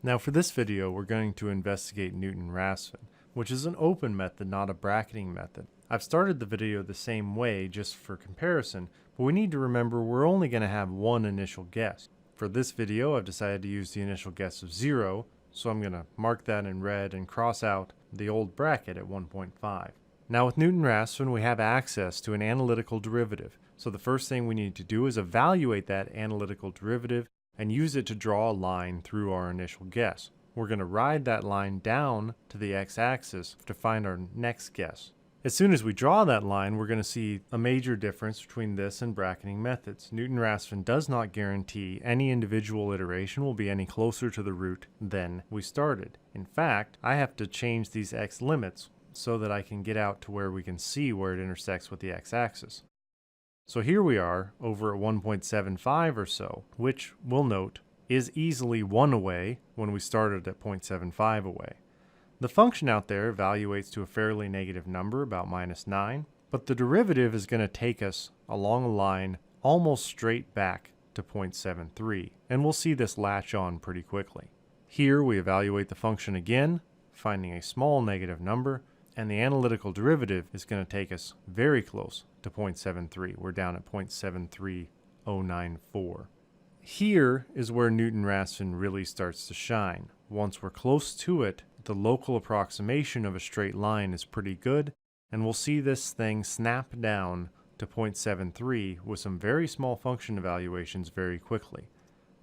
Now for this video, we're going to investigate Newton-Raphson, which is an open method, not a bracketing method. I've started the video the same way just for comparison, but we need to remember we're only going to have one initial guess. For this video, I've decided to use the initial guess of 0, so I'm going to mark that in red and cross out the old bracket at 1.5. Now with Newton-Raphson, we have access to an analytical derivative, so the first thing we need to do is evaluate that analytical derivative and use it to draw a line through our initial guess. We're going to ride that line down to the x-axis to find our next guess. As soon as we draw that line, we're going to see a major difference between this and bracketing methods. Newton-Raphson does not guarantee any individual iteration will be any closer to the root than we started. In fact, I have to change these x limits so that I can get out to where we can see where it intersects with the x-axis. So here we are over at 1.75 or so, which, we'll note, is easily 1 away when we started at 0.75 away. The function out there evaluates to a fairly negative number, about -9, but the derivative is going to take us along a line almost straight back to 0.73, and we'll see this latch on pretty quickly. Here we evaluate the function again, finding a small negative number, and the analytical derivative is going to take us very close to 0.73. We're down at 0.73094. Here is where Newton-Raphson really starts to shine. Once we're close to it, the local approximation of a straight line is pretty good, and we'll see this thing snap down to 0.73 with some very small function evaluations very quickly.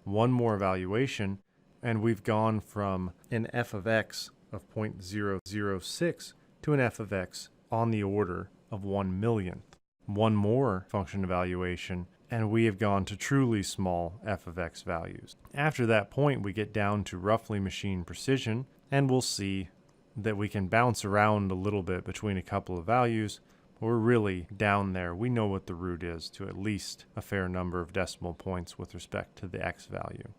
One more evaluation, and we've gone from an f of x of 0.006 to an f of x on the order of 1/1,000,000th. One more function evaluation, and we have gone to truly small f of x values. After that point, we get down to roughly machine precision, and we'll see that we can bounce around a little bit between a couple of values. We're really down there. We know what the root is to at least a fair number of decimal points with respect to the x value.